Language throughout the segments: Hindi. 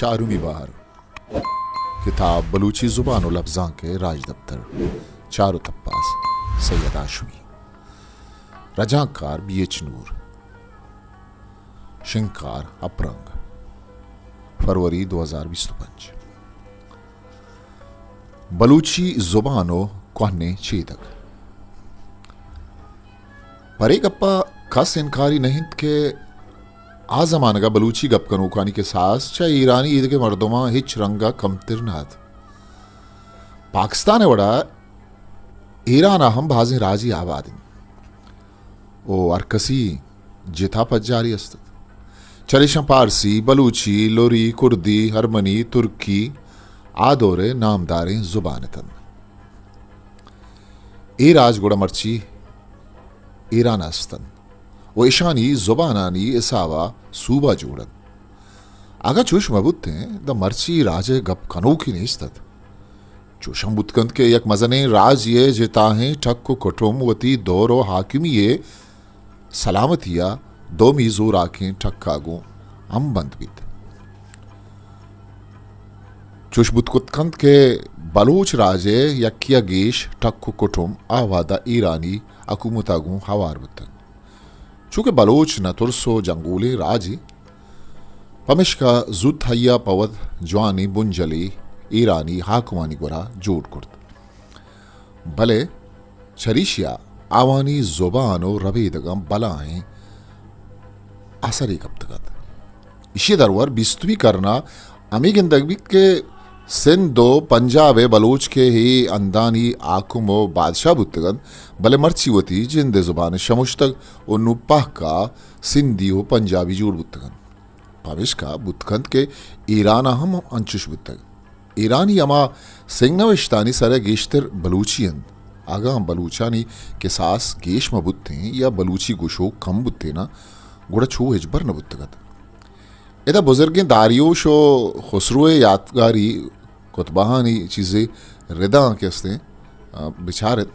चारूमी बहार किताब बलूची ज़ुबान व लफ्ज़ां के राज दफ्तर चारो तप्पास सैयद आशमी रजाकार BH नूर शिंकार अपरंग फरवरी 2025 बलूची ज़ुबानो कहने चेतक परे गप्पा खस इनकारी नहीं के आ जमाने का बलूची गप कनूकानी के सास चाहे ईरानी ईद के मर्दोमा हिच रंगा कमतिर नाथ पाकिस्तान वड़ा ईरान हम भाजे राजी आबादी ओ अरकसी जिथा पज्जारी असत चरिशा पारसी बलूची लोरी कुर्दी हरमनी तुर्की आदोरे नामदारे जुबानतन ए राजगुड़ा मर्ची ईरान अस्तन वो ईशानी जुबानानी इसावा सूबा जोड़न आगा चुश मबुत्ते द मर्ची राजे गप कनो की नेस्तत चुशम बुतकंत के यक मजने राज ये जिताहें ठक को कटोम वती दौरो हाकिमी ये सलामतिया दो मीजूर आखें ठक्कागो हम बंद बित चुश बुतकंत के बलूच राजे यकिया गेश ठक को कटोम आवादा ईरानी अकुमुतागो हवार बुतन चूंकि बलोच न तुरसो जंगूले राजी पमिश्का जुद हया पवद जवानी बुंजली ईरानी हाकुमानी गुरा जोड़ कुर्द भले शरीशिया आवानी जुबानो रबीदगम बलाएं असरी कब्तगत इसी दरवर बिस्तवी करना अमीगिंदगी के सिंधो पंजाब बलोच के ही अंदानी आकुमो बादशाह बुतगन भले मर्ची वती जिंदे जुबान शमुश्तक और नुपाह का सिंधी हो पंजाबी जोड़ बुतगन पाविश का बुतगंत के ईरान हम अंचुश बुतग ईरानी अमा सिंगनविश्तानी सरे गेश्तर बलूचियन आगा हम बलूचानी के सास गेश में बुत्ते या बलूची गुशो कम बुत्ते ना गुड़ा छो हिजबर न बुतगत इधर बुजुर्गें दारियोश और खुसरुए यादगारी कुतबाहानी चीज़ें रिदा के हस्ते बिचारत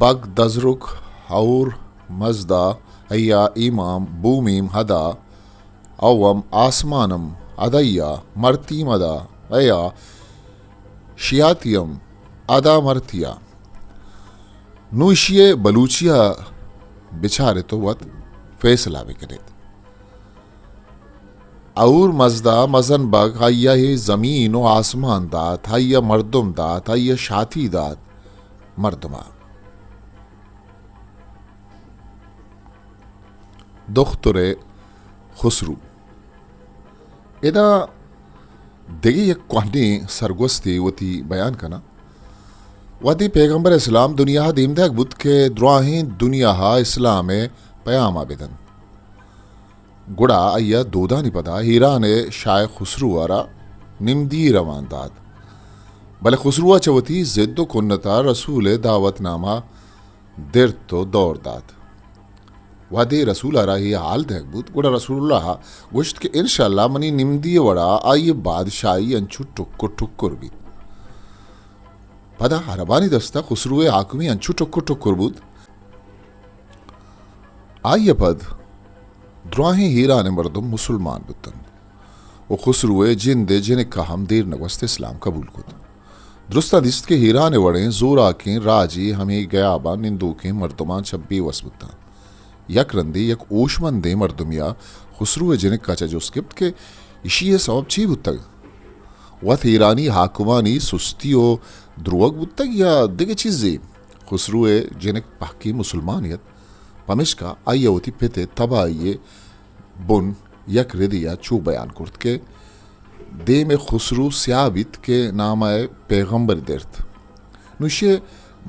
बग दजरुक हाउर मजदा अय्या इमाम बूमीम हदा अवम आसमानम अदय्या मरतीम अदा अया शियातियम अदा मरतिया नूशिये बलूचिया बिचारे तो वत फैसला भी करे और मजदा मजन बग हया ही जमीन व आसमान दात हया मर्दुम दात हया शाती दात मर्दमा दुख्तुरे खुसरू इदा देगी एक कहनी सरगोस्ती वती बयान करना वती पैगंबर इस्लाम दुनिया दीमदाक बुद्ध के द्रोहिं दुनिया इस्लाम पयाम आबिदन गुड़ा अय्या दोदानी पदा हीरा ने शाय खुसरुआरा निमदी रवानदाद भले खुसरुआ चवती जिद्दो कुन्नता रसूल दावत नामा देर तो दौर दाद वादे रसूल आरा ही हाल देखबूत गुड़ा रसूलुल्लाह गुश्त के इंशाल्लाह मनी निमदी वड़ा आये बादशाही अंचु टुक्को टुक्कुर भी पदा हरबानी दस्ता खुसरुए आकुमी अंचु टुक्को टुक्कुर बूत आये पद द्रोही हीरा ने मर्दम मुसलमान बुतन वो खुसरुए जिंदे जिन्हें का हम देर नगस्त इस्लाम कबूल कुद दुरुस्ता दिस्त के हीरा ने वड़े जोरा के राजी हमें गयाबा निंदू के मर्दमान छब्बी वसबुता यक रंदे यक ओशमंदे मर्दमिया खुसरुए जिन्हें का चजोस्किप्त के इशी सबब ची बुतग वत ईरानी हाकुमानी सुस्तियो द्रुवग बुतग या दिगे चीजें खुसरुए जिन्हें पाकी मुसलमानियत पमिश्का आइया होती पिते तब आइये बुन यक रिदिया चू बयान कुर्त के दे में खुसरू स्याबित के नाम आए पैगंबर दर्द नुशे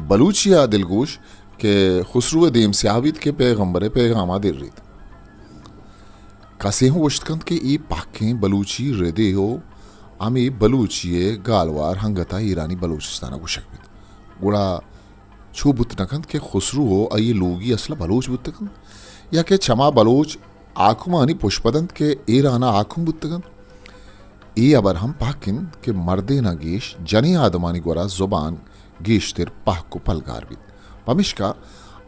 बलूचिया दिलगोश के खुसरू देम स्याबित के पैगंबर पैगामा दिल रिद कसे हूँ वश्तकंत के ई पाकें बलूची रिदे हो आमी बलूचिये गालवार हंगता ईरानी बलूचिस्ताना को शकबित गुड़ा छू बुतनकंत के खुसरू हो अये लोगी असला बलोच बुतकंत या के चमा बलोच आकुमानी पुष्पदंत के ईराना आकुम बुतकंत ए अबर हम पाकिन के मर्दे ना गेश जने आदमानी गोरा जुबान गेश तिर पाक को पलगार बित पमिश्का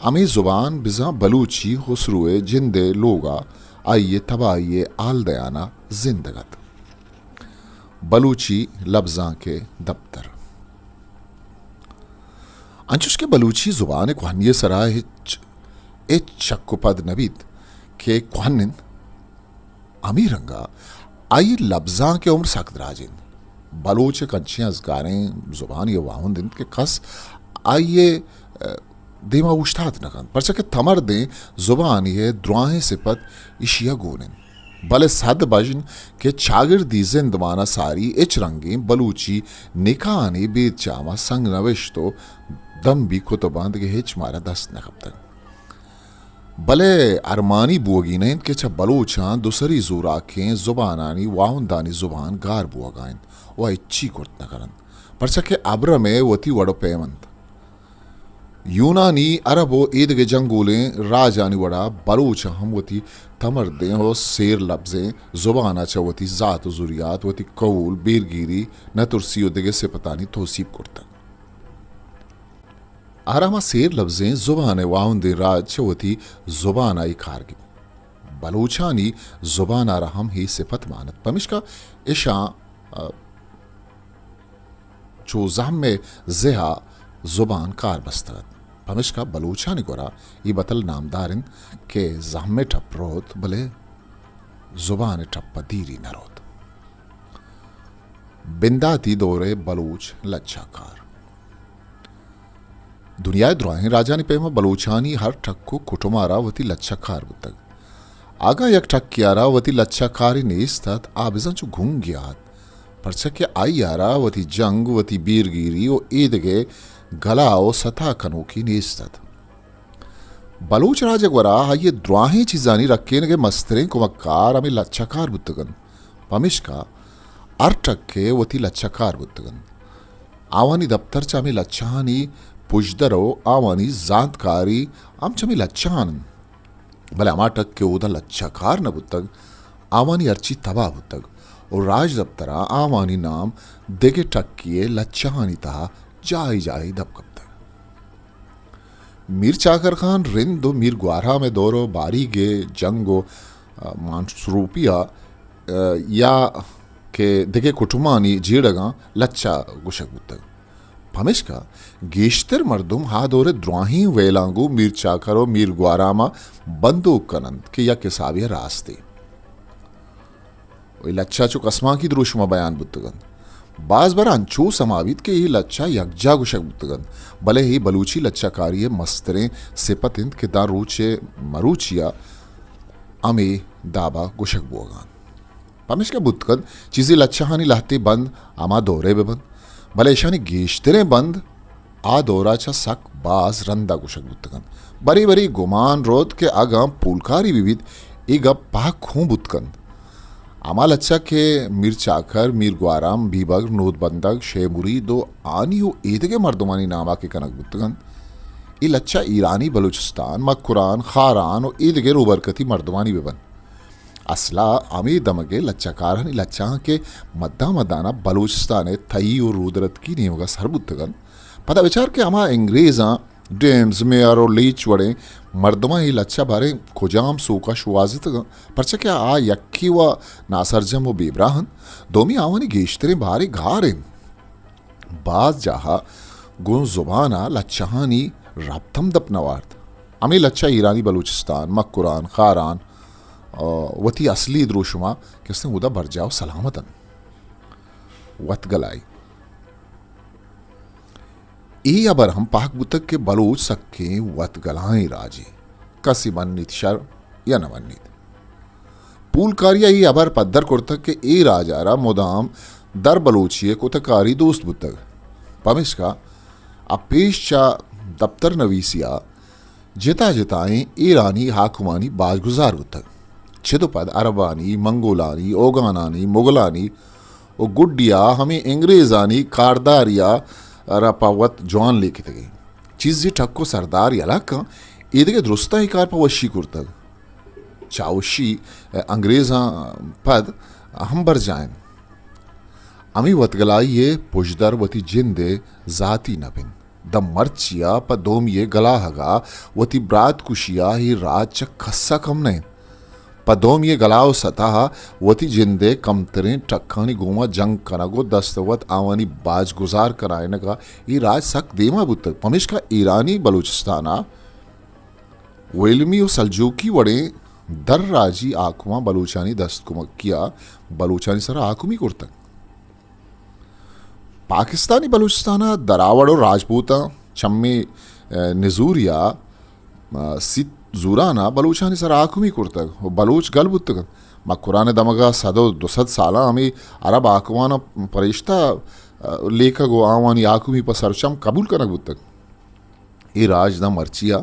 अमी ज़ुबान बिज़ा बलूची खुसरुए जिंदे लोगा आइए तबाइए आल दयाना जिंदगत। बलूची लफ्ज़ां के दफ्तर अंचुश के बलूची ज़ुबान कुहनिय सरा शक्कुपद नबीद के कुहनिन अमीरंगा आई लफ्ज़ां के उम्र सख्त राजिन बलूच कंचियाँ गारें ज़ुबान ये वाहुंदिन के कस आइए देमा उश्तात नकन परचा के थमर दें ज़ुबान ये द्रुआहें सिपत इशिया गोनिन भले सद बजन के चागिर दी जिंदमाना सारी इच रंगे बलूची निकानी बेद चामा संग नविश तो दम भी कुतबांद के हिच मारा दस्त नकब तक भले अरमानी बुआगीनें के छ बलूचां दूसरी ज़ूराखें ज़ुबानानी वाहुंदानी ज़ुबान गार बुआगाइन वह इच्ची कुर्त नकरन परचा के अब्र में वती वड़ो पेमंत यूनानी अरबो ईद के जंगूलें राजानी वड़ा बलूच हम वती तमर दें हो शेर लफ्ज़ें ज़ुबाना चवती ज़ात ज़ुरियात वती कौल बीरगिरी नतुरसी उदगे से पतानी तोसीब कुर्ता आरामा शेर लफ्ज़ें ज़ुबान वाउंदे राज चवती ज़ुबान आई खारगी बलूचानी ज़ुबान आरहम ही सिफत मानत पमिश्का इशा चो में ज़हा ज़ुबान कार बस्तगत पमिश्का बलूचानी गोरा ये बतल नामदारिन के जहमे ठप रोत भले ज़ुबान ठप दीरी न रोत बिंदाती दौरे बलूच लच्छाकार दुनिया द्रोहें राजानी पेमा बलूचानी हर ठक को कुटुमारा वती लच्छाकार बुतग आगा यक ठक कियारा वती लच्छाकारी नेस्तत आबिजन चु घूंग गयात परचा के आई यारा वती जंग वती बीरगिरी ओ ईदगे गलाओ सता कनो की नेस्तत बलूच राजगवरा ये द्रोहें चीजानी रखें के मस्तरें कुमक्कार हमें लच्छाकार बुतगन पमिश्का अर्टक के वती लच्छाकार बुतगन आवानी दफ्तर च हमें लच्छानी पुजदरो आवानी जानकारी आम चमी लच्छान भले अमा टक के उदा लच्छाकार न बुतग आवानी अर्ची तबा बुतग और राज दफ्तरा आवानी नाम देगे टक किए लच्छानी तहा जाई जाई दबकब मीर चाकर खान रिंदो मीर ग्वारा में दौरो बारी गे जंगो मानसरूपिया या के देगे कुटुमानी जीड़गा लच्छा गुशक बुतग पमिश्का गेश्तर मर्दुम हा दौरे द्रोही वेलांगू मीर चाकरो मीर ग्वारामा बंदूक कनंद के या किसाबिया रास्ते वही लच्छा चुक अस्मा की द्रुशमा बयान बुतगन बाज बार अंचू समावित के ये लच्छा यकजा गुशक बुतगन भले ही बलूची लच्छाकारी मस्तरें सिपतिंद के दा रूचे मरूचिया अमे दाबा गुशक बोगान पमिश्का बुतगन चीज़ें लच्छाहानी लाते बंद आमा दौरे बेबंद भले ईशानी गेश्तरे बंद आ दौरा चा सक बाज रंदा गुशक बुतगन बरी बरी गुमान रोद के आगाम पुलकारी विविध इगा पाक खूं बुतगन अमाल अच्छा के मीर चाकर मीर ग्वाराम बीबग नोद बंदग शेमुरी दो आनियो ईदगे मर्दमानी नामा के कनक बुतगन इल अच्छा ईरानी बलूचिस्तान मक्कुरान खारान और ईदगे रूबरकती मर्दमानी बेबन असला अमी दमगे लच्छाकार लच्छा के मद्दा मदाना बलूचिस्तान थई और रुदरत की नेमगा सरबुतगन पता विचार के अमा अंग्रेज़ा डेम्स मेयर और लीच वड़े मर्दमा ही लच्छा बारे खुजाम सूका शुवाजित परचा क्या आ यक्की व नासरजम व बेबराहन दोमी आवानी गेश्तरे बारे घारें बाज जाहा गुन जुबाना लच्छाहानी राब्तम दपनवार्थ अमी लच्छा ईरानी बलूचिस्तान मक्कुरान खारान वती असली द्रोशुमा किसने उदा भर जाओ सलामतन वत गलाई ई अबर हम पाक बुतक के बलूच सक्के वत गलाएं राजे कसी मन्नित शर या न मन्नित पूलकारिया ई अबर पद्दर कुर्तक के ए राजारा मुदाम दर बलूचिये कुतकारी दोस्त बुतक पमिश्का अब पेश चा दफ्तर नवीसिया जिता जिताएं ईरानी हाकुमानी बाजगुजार बुतक छिदुपद अरबानी मंगोलानी ओगानानी मुगलानी ओ गुड्डिया हमें अंग्रेज़ानी कारदारिया रपावत जवान लेके गई चीज़ जी ठक्को सरदार यलाका ईदगे दुरुस्ता ही कार पवशी कुर्तग चाउशी अंग्रेज़ा पद हम बर जाएं अमी वतगलाई ये पुजदर वती जिंदे जाती नबिन द मर्चिया प दोमिये गला हगा वती ब्रात कुशिया ही रात च खस्सा कम नहीं प दोमिये गलाव सतह वती जिंदे कमतरें टक्खानी गोमा जंग कनागो दस्तवत आवानी बाज गुजार करायन का ये राज सक देमा बुत्तक पमिश का ईरानी बलूचिस्ताना वेलमी सलजूकी वड़े दर राजी आकुमा बलूचानी दस्त कुमकिया बलूचानी सर आकुमी कुर्तक पाकिस्तानी बलूचिस्ताना दरावड़ और राजपूता चम्मे निजूरिया सित जूराना बलूचानी सर आकुमी कुर्तक बलूच गल बुत्तक मा कुरान दमगा सदो दुसद साला हमें अरब आकुमाना परिश्ता लेखा गो आवानी आकुमी पर सरचम कबूल करक बुत्तक ये राज द मर्चिया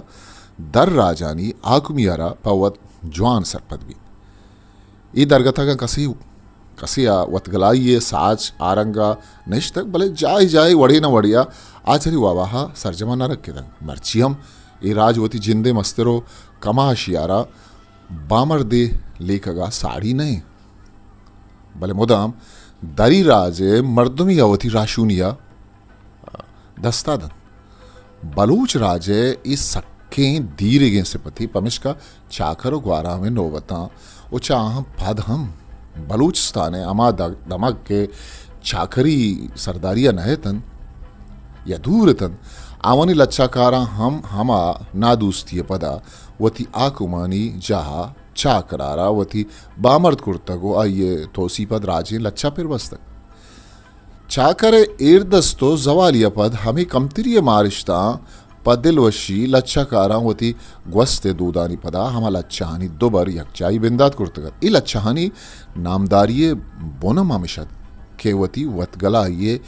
दर राजानी आकुमी अरा पवत जवान सरपद भी ये दरगथा का कसिया वतगलाइये साज आरंगा निश्तक भले जाय जाय वड़े न वड़िया आचरी वावाहा सरजमा न रखे दंग मर्चियम ये राजवती जिंदे मस्तरो कमाशियारा बामर दे लेखगा साड़ी नहीं भले मुदाम दरी राजे मर्दमी अवती राशूनिया दस्तादन बलूच राजे इस सक्के दीरे गे से पति पमिश का चाकरो ग्वारा में नोबता ओ चाह पद हम बलूचिस्तान अमा दमक के चाकरी सरदारिया नहतन या दूरतन आवानी लच्चाकारा हम हमा नादूस्ती पदा वती आकुमानी जहा चाकरारा वती बामर्द कुर्तगो आइये तोसी पद राजे लच्चा फिर बस्तक चाकरे एर्दस्तो जवालिया पद हमें कमतिरिय मारिश्ता पदिलवशी लच्चाकारा वती ग्वस्ते दूदानी पदा हमा लच्चाहानी दोबर यकचाई बिंदात कुर्तगत ई लच्चाहानी नामदारिये बोनम हमेशद के वती वतगला ये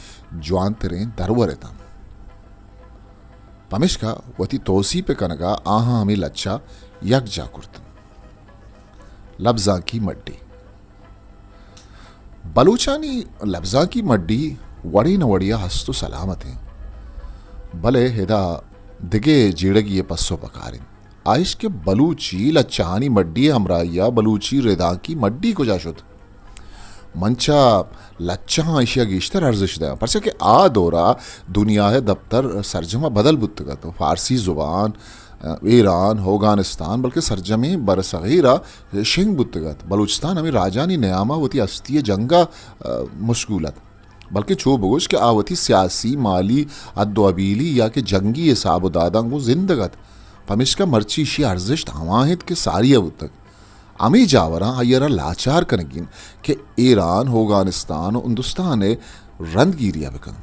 ज्वांतरें दरवरेता पमिश्का वती तोसी पे कनगा आहा हमें लच्चा यकजा कुर्तन लफ्जा की मड्डी बलूचानी लफ्जा की मड्डी वड़ी न वड़िया हस्तु सलामत हैं भले हेदा दिगे जीड़गी पस्सो पकारिन आइश के बलूची लच्चानी मड्डी हमराइया बलूची रेदा की मड्डी को जाशुत मंचा लच्चा आइशिया गिश्तर अर्जिश दया पर के आ दौरा दुनिया है दफ्तर सरजमा बदल बुत्तगा तो फारसी जुबान ईरान अफगानिस्तान बल्कि सरजमे बरसगीरा शिंग बुत्तगत बलूचिस्तान हमें राजानी नयामा वती अस्तिय जंगा मुश्गूलत बल्कि छो बगोश के आवती सियासी माली अद्दोबीली या के जंगी साब दादांगो जिंदगत पमिश का मर्ची शी अर्जिश हमाहित के सारी अब तक अमी जावरा अयरा लाचार कनगिन के ईरान अफगानिस्तान हिंदुस्तान रंदगिरिया बिकन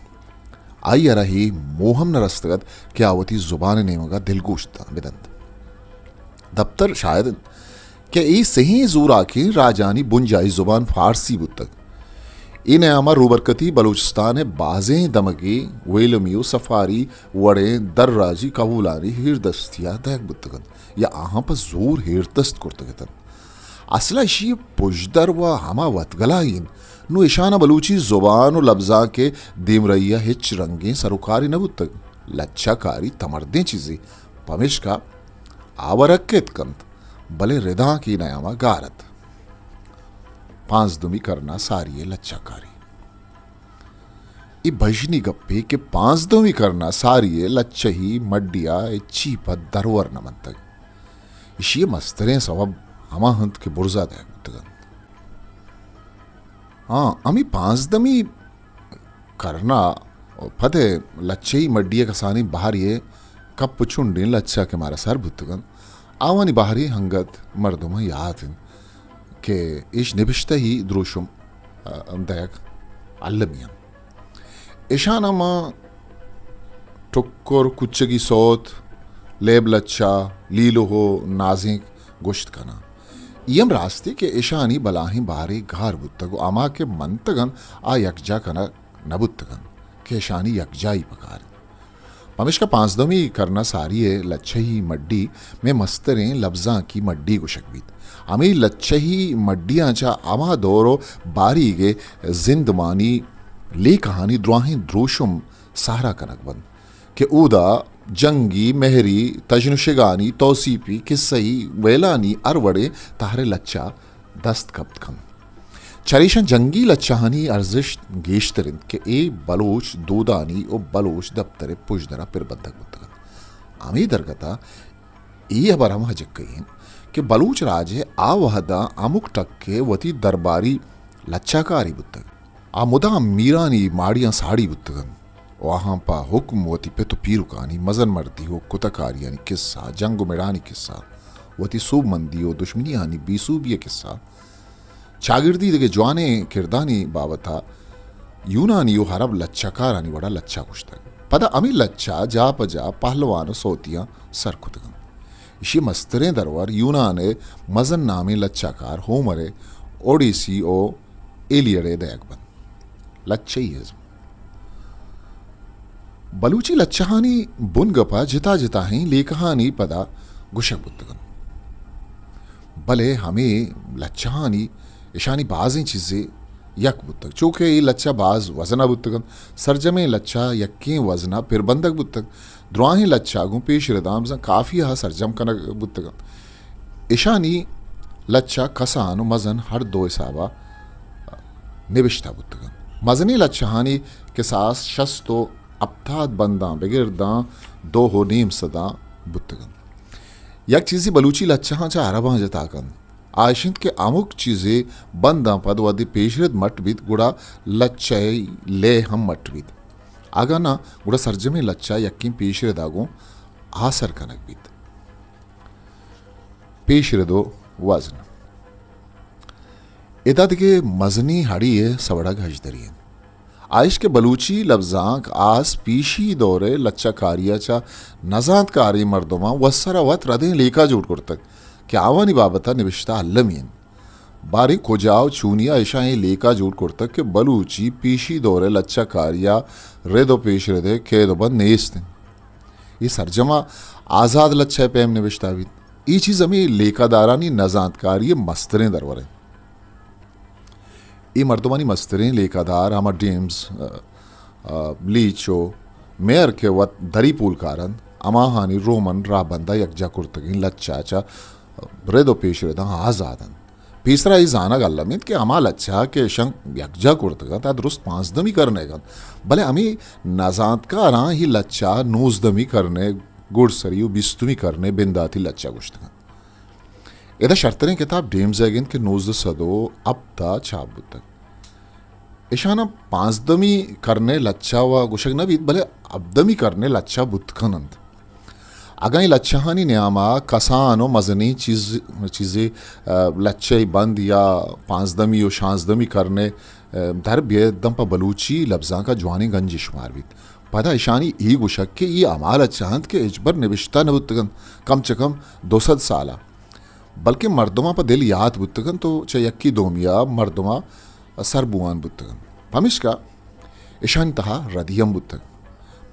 अयरा ही मोहम न रस्तगत के आवती जुबान नेमगा दिलगोश्ता बिदंत दफ्तर शायद के ई सही जूरा की राजानी बुंजाई जुबान फारसी बुतक इन्हें अमर रूबरकती बलूचिस्तान बाजें दमगी वेलमियो सफारी वड़े दर्राजी कबूलानी हिरदस्तिया दैक बुतगन या आहा पर जोर हिरदस्त कुर्तगतन असला इशी पुजदर व हमा वतगलाइन नु ईशाना बलूची जुबान और लफ्जा के देमरैया हिच रंगे सरुकारी न बुतग लच्छाकारी तमर्दे चीजें पमिश का आवरक्केत कंत भले रिदा की नयामा गारत पांच दुमी करना सारी लच्चाकारी ई भजनी गप्पे के पांच दुमी करना सारी लच्चही मड्डिया चीपत दरवर नमंतक इशी मस्तरें सबब हमा हंत के बुर्जा दे हाँ अमी पांच दमी करना फते लच्चे मड्डिया कसानी बाहर ये कप पुछुंडी लच्चा के मारा सर बुतगन आवानी बाहरी हंगत मर्दुमा याद के इश निबिश्ता ही द्रोशुम दयक अल्लमियन इशानमा टुक्कर कुच्चगी सोत लेब लच्चा लीलो हो नाजिक गोश्त कना यम रास्ते के ईशानी बलाही बारे घार बुत्तगो आमा के मंतगन आ यकजा कना नबुत्तगन के ईशानी यकजाई पकार पमिश का पांचदमी करना सारी है लच्छही मड्डी में मस्तरें लफ्जा की मड्डी को शकबीत अमी लच्छही मड्डियाँ चा आमा दौरो बारी गे जिंदमानी ले कहानी द्रोही द्रोशुम सारा कनकबंद के ऊदा जंगी मेहरी तजनुशगानी तौसीपी किस्सई वेलानी अरवड़े तारे लच्चा दस्त कब्त कम चरेशन जंगी लच्चाहानी अर्जिश गेश्तरिन के ए बलोच दोदानी ओ बलोच दप्तरे पुजदरा पिर बंधक बुतगन आमी दरगता ई अबर हम हजक कहीं कि बलूच राजे आ वहदा अमुक टक्के वती दरबारी लच्चाकारी बुतग आ मुदा मीरानी माड़ियां साड़ी बुतगन वहाँ पा हुक्म वती पे तो पीरुकानी मजन मरती हो कुतकारी यानी किस्सा जंग मेड़ानी किस्सा वती सूब मंदी हो दुश्मनी आनी बीसूबिया किस्सा शागिर्दी दगे जवाने किरदानी बाबता यूनानी हरब लच्छाकारानी वड़ा लच्छा कुश्तग पदा अमी लच्छा जा पजा पहलवान सोतियां सरकुतगन इशी मस्तरें दरवर यूनाने मजन नामी लच्छाकार होमरे ओडिसी ओ एलियरे दयकबन लच्छईज़म बलूची लच्छहानी बुनगपा जिता जिता हैं लेकहानी पदा गुशक बुतगन भले हमें लच्छहानी ईशानी बाज़ें चीज़ें यक बुतक चूँकि ये लच्छा बाज वजना बुतगन सरजमे लच्छा यक्कें वजना फिर बंदक बुतक द्रुआहीं लच्छा गु पेश रदाम काफ़ी हा सरजम कनक बुतगन ईशानी लच्छा कसान मजन हर दो हिसाबा निविष्टा बुतगन मजनी लच्छहानी के सास शस्तो अब्ताद बंदा बेगिरदा दो हो नीम सदा बुतगन यक चीज़ी बलूची लच्छा चा अरबा जताकन आशिंद के अमुक चीज़ें बंदा पद वदी पेशरद मटबिद गुड़ा लच्चाई ले हम मटबिद आगा ना गुड़ा सरजमे लच्चा यक्की पेशरद आगो आसर कनक बिद पेशरदो वजन इदा दिगे मजनी हड़िये सवड़ा घजदरियन आइश के बलूची लफ्जांक आस पीशी दौरे लच्चा कारिया चा नजात कारी मर्दोमा वसरा वत रदे लेका जोड़ करतक क्या आवानी बाबता निविष्टा अल्लमीन बारी खोजाव चूनिया ऐशाएं लेका जोड़ करतक के बलूची पीशी दौरे लच्चा कारिया रेदो पेश रेदे खेदो बंद नेस्ते ये सरजमा आज़ाद लच्छा पेम निविष्टा भी ये चीज़ हमें लेका दारानी नजात कारी मस्तरें दरवरे ये मर्दमानी मस्तरें लेकादार हमार डेम्स लीचो मेयर के वत दरी पुल कारण अमाहानी रोमन राबंदा यकजा कुर्तगिन लच्छा चा रेदो पेश रेदा आज़ादन तीसरा इस आना गल्लमित के अमा लच्छा के शंक यकजा कुर्तगन ता दुरुस्त पांचदमी करने गन भले अमी नजात का रा ही लच्छा नूजदमी करने गुड़सरियो बिस्तुमी करने बिंदाती लच्छा गुश्तगन इधर शर्तरें किताब डेम्स एगिन के नूज़द सदो अब ता छाबुत तक इशाना पांचदमी करने लच्छा व गुशक नबी भले अब्दमी करने लच्छा बुतखनंद अगाई लच्छहानी न्यामा कसानो मजनी चीज़ें लच्छे बंद या पांचदमी और शांसदमी करने धर बे दम पर बलूची लफ्ज़ां का जवानी गंज शुमार भी पता ईशानी ई गुशक के ये अमाल अच्छांत के इजबर निविष्टा नबुतगन कम से कम 200 साला बल्कि मर्दमा पर दिल याद बुतगन तो चयक्की दोमिया मर्दमा सरबुआन बुतगन पमिश्का ईशान तहा रदियम बुतग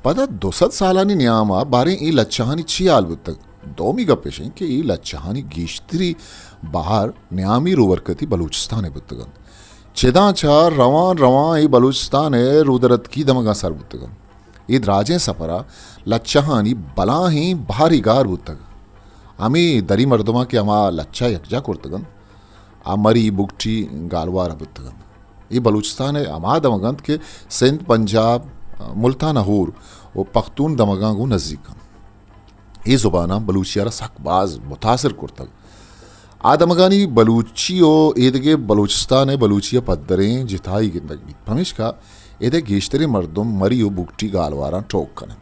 पदा 200 सालानी न्यामा बारे ई लच्छहानी छियाल बुतग दोमी गपेशें कि ई लच्छहानी गीश्तरी बाहर न्यामी रोवरकती बलूचिस्तान बुतगन चेदा चा रवान रवान ई बलूचिस्तान रुदरत की दमगा सर बुतगन ईद राजें सपरा लच्छहानी बला ही भारी गार बुतग आमी दरी मर्दमा के अमा लच्छा यकजा कुर्तगन आमरी बुगटी गालवार बुतगन ये बलूचिस्तान अमा दमगंत के सिंध पंजाब मुल्तान हूर वो पख्तून दमगांगू नज़दीक ये ज़ुबाना बलूचियारा सकबाज मुतासर कुर्तग आदमगानी बलूचियो एदगे बलूचिस्तान बलूचिया पद्दरें जिताई गिंदग भी हमेश का एदे गेश्तरे मर्दम मरियो बुगटी गालवारा टोक करें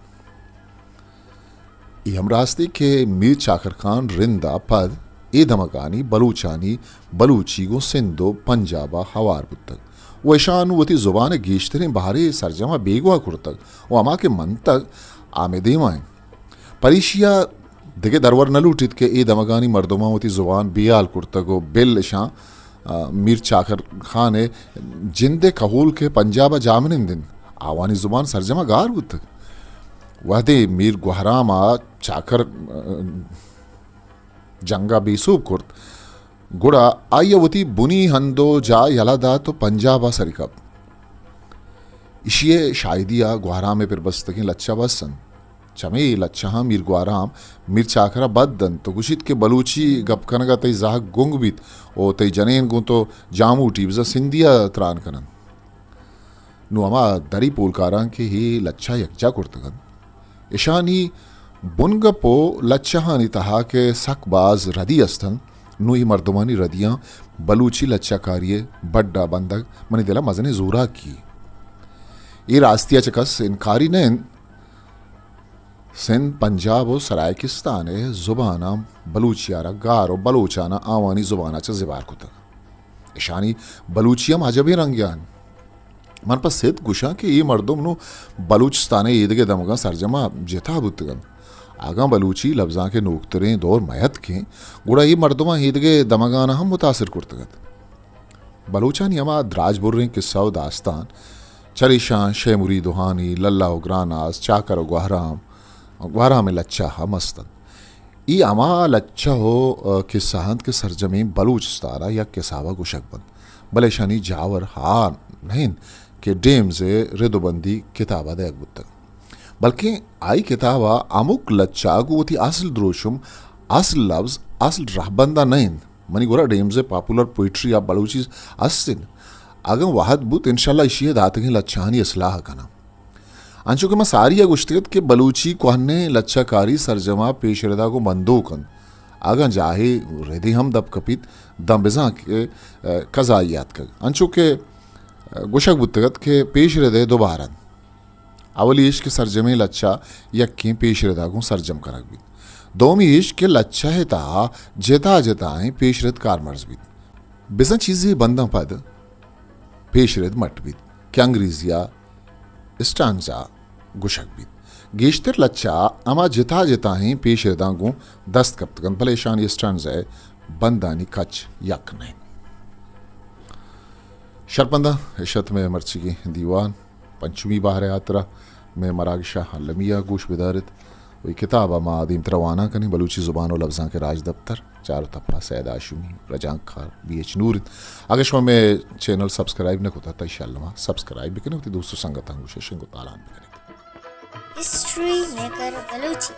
ये हम रास्ते के मीर चाकर खान रिंदा पद ए दमगानी बलूचानी बलूची गो सिंधो पंजाबा हवार बुतक वैशानु वती ज़ुबान गेश्तरे बाहरे सरजमा बेगवा कुर्तक वो अमा के मन तक आमे देवाएं परिशिया दिगे दरवर न लूटित के ए दमगानी मर्दमा वती ज़ुबान बियाल कुर्तगो बिल शां मीर चाकर खान जिंदे कहूल के पंजाबा जामनिन दिन आवानी ज़ुबान सरजमा गार बुतक वहदे मीर गुहरामा चाकर जंगा बेसूब कुर्त गुड़ा आयवती बुनी हंदो जा यलादा तो पंजाबा सरिकब इशिये शायदिया गुहरा में फिर बस्तकी लच्छा बसन चमे लच्छा मीर ग्वाराम मिर चाकरा बदन तो गुशित के बलूची गपकनगा तई जाह गुंग बीत ओ तई जनेन गु तो जामू टीबजा सिंधिया त्रान कनन नु अमा दरी पोलकारा के ही लच्छा यकजा कुर्तगन ईशानी बुनगपो लच्छहानी तहा के सकबाज रदी अस्तन नु ही मर्दमानी रदियां बलूची लच्छा कारिये बड्डा बंदक मनी दिला मजने जोरा की ये रास्तिया चकस इनकारी ने सिंध पंजाब और सरायकिस्तान जुबाना बलूचियारा गारो बलूचाना आवानी जुबाना च जिबार कुतक ईशानी बलूचियम अजबी रंग्यान मन पर सिद्ध गुशा के ये मर्दुम नु बलूचिस्ताने ईदगे दमगा सरजमा जेथा बुतगन आगा बलूची लफ्जा के नोकतरें दौर महत के गुड़ा ये मर्दुमा ईदगे दमगाना हम मुतासिर कुर्तगत बलूचानी अमा द्राज बुर्रें किस्सा व दास्तान चरिशां शेमुरी दुहानी लल्ला ग्रानास चाकर ग्वाराम लच्छा हा मस्तन ई अमा लच्छा हो किस्साहंत के सरजमी बलूचिस्ताना या किसावा गुशकबंद बलेशानी जावर हा नहीं के डेम से रिदोबंदी किताबा दे अकबुत्तक बल्कि आई किताबा अमुक लच्छा गुवती असल द्रोशुम असल लफ्ज असल रहबंदा नहीं मनी गोरा डेम से पॉपुलर पोइट्री या बलूची अस्तिन अगम वाहद बुत इंशाल्लाह इशिये दातगे लच्छानी असलाह कना अंशु के मैं सारी या गुश्तियत के बलूची कोहने लच्छा कारी सरजमा पेशरदा को मंदोकन आगा जाहे रेदी हम दब कपित दम्बिजा के कजाइयात कर अंशु के गुशक बुतगत के पेशरदे दोबारन अवली इश्क के सरजमे लच्छा यक्की पेशरदा को सरजम करक भी दोमी इश्क के लच्छा है ता जेता जेताएं पेशरद कारमर्ज भी बिजा चीजें बंदा पद पेशरद मटबीत क्या अंग्रेजिया स्टांजा गुशक बीत गेश्तर लच्छा अमा जिता जिता हैं पेशरदा गु दस्त कप्तगन भलेशान स्टांजा बंदानी कच यक नहीं शरपंदा इशत में मर्ची की दीवान पंचमी बाहर यात्रा में मराग शाह लमिया गोश बिदारत वही किताब अमा आदिम तरवाना कनी बलूची ज़ुबान और लफ्ज़ां के राज दफ्तर चार तपा सैद आशुमी रजाक खार BH नूर अगर शो में चैनल सब्सक्राइब न होता इंशाल्लाह सब्सक्राइब भी करें होती दोस्तों संगत अंगुशेशन को तालान भी करें हिस्ट्री मेकर बलूची।